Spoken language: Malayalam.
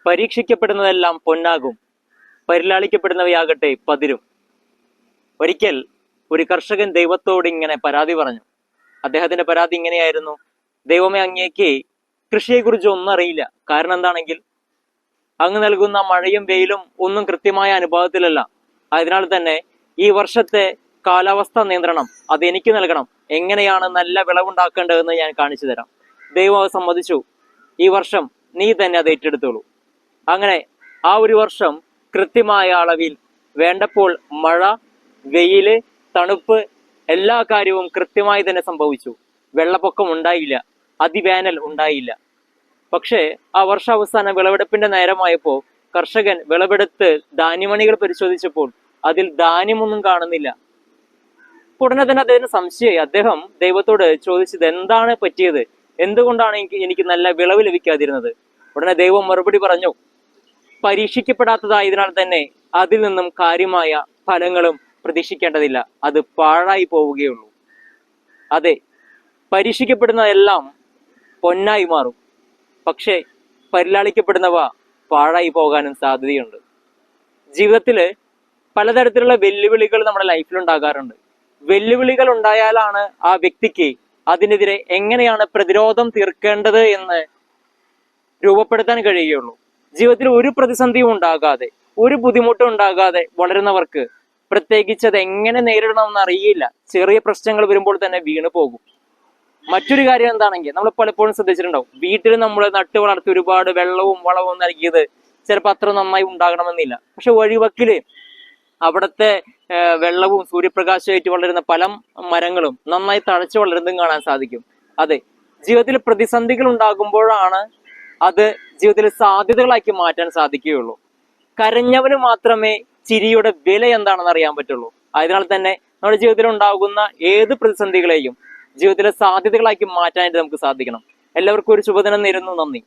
പരീക്ഷിക്കപ്പെടുന്നതെല്ലാം പൊന്നാകും, പരിലാളിക്കപ്പെടുന്നവയാകട്ടെ പതിരും. ഒരിക്കൽ ഒരു കർഷകൻ ദൈവത്തോട് ഇങ്ങനെ പരാതി പറഞ്ഞു. അദ്ദേഹത്തിന്റെ പരാതി ഇങ്ങനെയായിരുന്നു: ദൈവമേ, അങ്ങേക്ക് കൃഷിയെക്കുറിച്ച് ഒന്നും അറിയില്ല. കാരണം എന്താണെങ്കിൽ അങ്ങ് നൽകുന്ന മഴയും വെയിലും ഒന്നും കൃത്യമായ അനുഭവത്തിലല്ല. അതിനാൽ തന്നെ ഈ വർഷത്തെ കാലാവസ്ഥാ നിയന്ത്രണം അത് എനിക്ക് നൽകണം. എങ്ങനെയാണ് നല്ല വിളവുണ്ടാക്കേണ്ടതെന്ന് ഞാൻ കാണിച്ചു തരാം. ദൈവം അത് സമ്മതിച്ചു. ഈ വർഷം നീ തന്നെ അത് ഏറ്റെടുത്തോളൂ. അങ്ങനെ ആ ഒരു വർഷം കൃത്യമായ അളവിൽ വേണ്ടപ്പോൾ മഴ, വെയില്, തണുപ്പ് എല്ലാ കാര്യവും കൃത്യമായി തന്നെ സംഭവിച്ചു. വെള്ളപ്പൊക്കം ഉണ്ടായില്ല, അതിവേനൽ ഉണ്ടായില്ല. പക്ഷേ ആ വർഷാവസാനം വിളവെടുപ്പിന്റെ നേരമായപ്പോൾ കർഷകൻ വിളവെടുത്ത് ധാന്യമണികൾ പരിശോധിച്ചപ്പോൾ അതിൽ ധാന്യമൊന്നും കാണുന്നില്ല. ഉടനെ തന്നെ അദ്ദേഹത്തിന് സംശയമായി. അദ്ദേഹം ദൈവത്തോട് ചോദിച്ചത് എന്താണ് പറ്റിയത്, എന്തുകൊണ്ടാണ് എനിക്ക് നല്ല വിളവ് ലഭിക്കാതിരുന്നത്? ഉടനെ ദൈവം മറുപടി പറഞ്ഞു: പരീക്ഷിക്കപ്പെടാത്തതായതിനാൽ തന്നെ അതിൽ നിന്നും കാര്യമായ ഫലങ്ങളും പ്രതീക്ഷിക്കേണ്ടതില്ല, അത് പാഴായി പോവുകയുള്ളൂ. അതെ, പരീക്ഷിക്കപ്പെടുന്നതെല്ലാം പൊന്നായി മാറും, പക്ഷേ പരിലാളിക്കപ്പെടുന്നവ പാഴായി പോകാനും സാധ്യതയുണ്ട്. ജീവിതത്തില് പലതരത്തിലുള്ള വെല്ലുവിളികൾ നമ്മുടെ ലൈഫിൽ ഉണ്ടാകാറുണ്ട്. വെല്ലുവിളികൾ ഉണ്ടായാലാണ് ആ വ്യക്തിക്ക് അതിനെതിരെ എങ്ങനെയാണ് പ്രതിരോധം തീർക്കേണ്ടത് എന്ന് രൂപപ്പെടുത്താൻ കഴിയുകയുള്ളൂ. ജീവിതത്തിൽ ഒരു പ്രതിസന്ധിയും ഉണ്ടാകാതെ, ഒരു ബുദ്ധിമുട്ടും ഉണ്ടാകാതെ വളരുന്നവർക്ക് പ്രത്യേകിച്ച് അത് എങ്ങനെ നേരിടണമെന്ന് അറിയില്ല. ചെറിയ പ്രശ്നങ്ങൾ വരുമ്പോൾ തന്നെ വീണു പോകും. മറ്റൊരു കാര്യം എന്താണെങ്കിൽ, നമ്മൾ പലപ്പോഴും ശ്രദ്ധിച്ചിട്ടുണ്ടാവും, വീട്ടിൽ നമ്മൾ നട്ടു വളർത്തി ഒരുപാട് വെള്ളവും വളവും നൽകിയത് ചിലപ്പോൾ അത്ര നന്നായി ഉണ്ടാകണമെന്നില്ല. പക്ഷെ വഴിവക്കില് അവിടുത്തെ വെള്ളവും സൂര്യപ്രകാശമായിട്ട് വളരുന്ന പല മരങ്ങളും നന്നായി തഴച്ചു വളരുന്നതും കാണാൻ സാധിക്കും. അതെ, ജീവിതത്തിൽ പ്രതിസന്ധികൾ ഉണ്ടാകുമ്പോഴാണ് അത് ജീവിതത്തിലെ സാധ്യതകളാക്കി മാറ്റാൻ സാധിക്കുകയുള്ളൂ. കരഞ്ഞവന് മാത്രമേ ചിരിയുടെ വില എന്താണെന്ന് അറിയാൻ പറ്റുള്ളൂ. അതിനാൽ തന്നെ നമ്മുടെ ജീവിതത്തിൽ ഉണ്ടാകുന്ന ഏത് പ്രതിസന്ധികളെയും ജീവിതത്തിലെ സാധ്യതകളാക്കി മാറ്റാനായിട്ട് നമുക്ക് സാധിക്കണം. എല്ലാവർക്കും ഒരു ശുഭദിനം നേരുന്നു. നന്ദി.